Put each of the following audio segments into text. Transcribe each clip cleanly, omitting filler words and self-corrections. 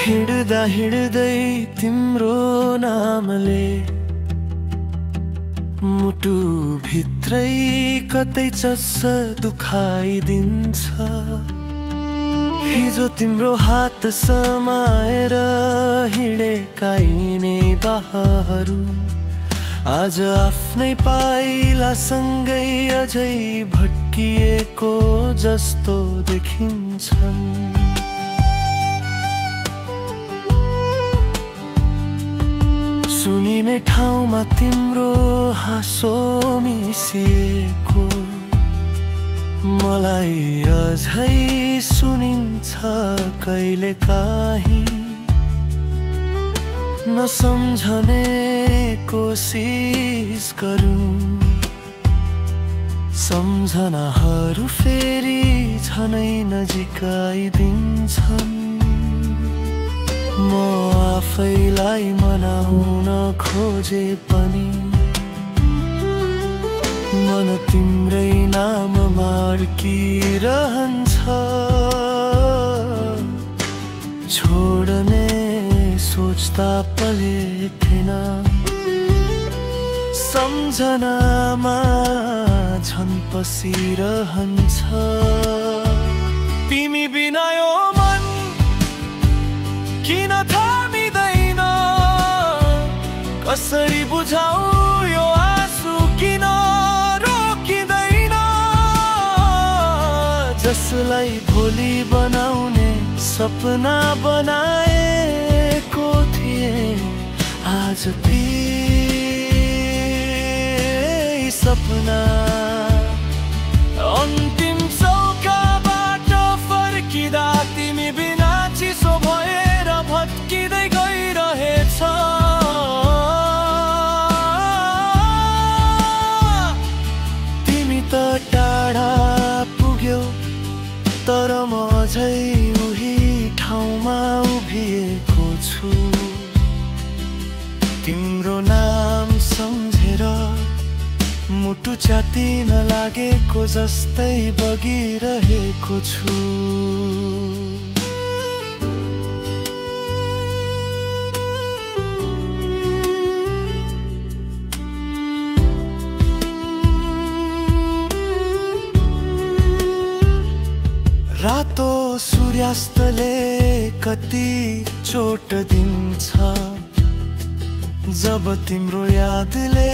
हिँड्दा हिँड्दै तिम्रो नामले मुटु भित्रै कतै चस्स दुखाइदिन्छ। हिजो तिम्रो हात समाएर हिँडेका यिनै बाहरु आज आफ्नै पाइलासँगै अझै भट्किएको जस्तो देखिन्छन्। सुनिने ठाउँमा तिम्रो हाँसो मिसिएको मलाई अझै सुनिन्छ कहिलेकाहीँ। नसम्झने कोसिस गरौँ, सम्झनाहरू फेरि झनै नजिकाइदिन्छन्। म आफैलाई मनाउन खोजे पनि मन तिम्रै नाममा अड्किरहन्छ। छोड्ने सोच्दा पलेथिन, सम्झनामा झन् पसिरहन्छ। तिमी बिना यो मन किन थामिँदैन, कसरी बुझाऊ यो आँसु किन रोकिँदैन। जसलाई भोलि बनाउने सपना बनाएको थिएँ, आज त्यही सपना अन्तिम चौकाबाट फर्किँदा तिमी बिना चिसो भएर भत्किँदै गइरहेछ। तिमी त टाढा पुग्यौ तर म अझै उही ठाउँमा उभिएको छु। तिम्रो नाम सम्झेर मुटु च्यातिन लागेको जस्तै बगिरहेको छु। रातो सूर्यास्तले कति चोट दिन्छ जब तिम्रो यादले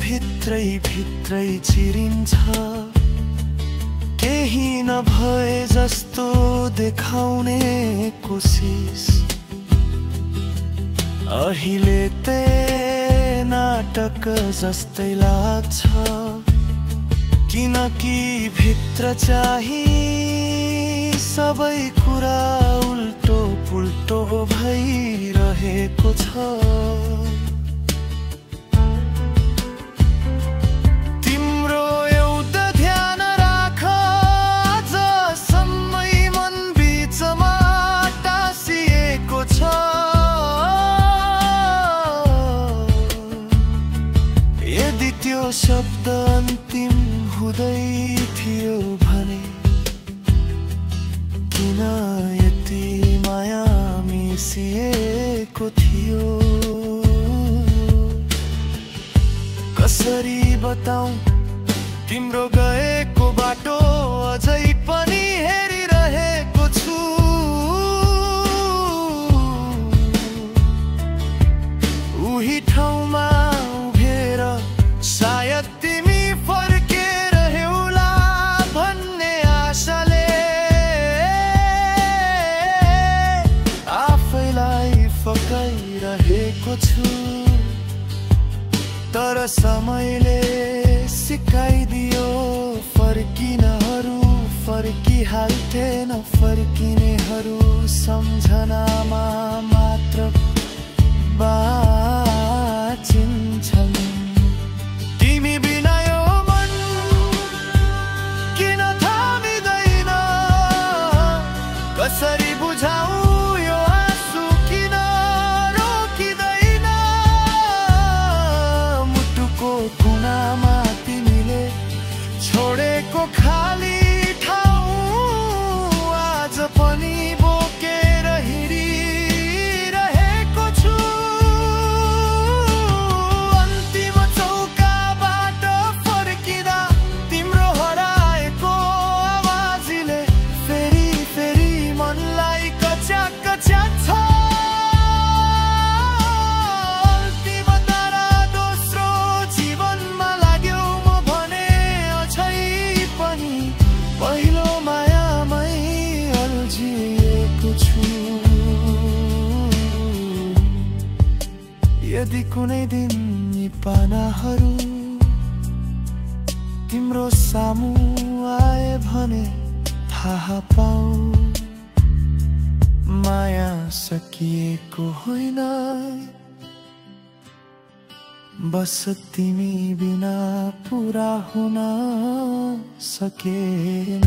भित्रै भित्रै चिरिन्छ। केही नभए जस्तो देखाउने कोसिस अहिले ते नाटक जस्तै लाग्छ। किनकि भित्र चाहिँ सबै कुरा उल्टो पुल्टो भइरहेको छ। तिम्रो एउटा ध्यान राख, आजसम्मै मन बिचमा टाँसिएको छ। यदि त्यो शब्द अन्तिम हुँदै थियो भने किन यति माया मिसिएको थियो। कसरी बताऊं तिम्रो गएको बाटो अझै पनि हेरिरहेको छु। उही ठाउँमा उभिएर सायद तिमी फर्केर हेउला भन्ने आशाले आफैलाई फकाइरहेको छु। तर समयले सिकाइदियो फर्किनहरू फर्किहाल्थे, नफर्किनेहरू सम्झनामा मात्र बाँचिन्छन्। तिमी बिना यो मन किन थामिँदैन, कसरी बुझाऊ यो आँसु किन रोकिँदैन। मुटुको कुनामा तिमीले छोडेको खाली ठाउँ आज पनि बोकेर हिँडी सोचेको छु यदि कुनै दिन यी पानाहरू तिम्रो सामु आए भने थाहा पाऊ माया सकिएको होइन बस तिमी बिना पूरा हुन सकेन।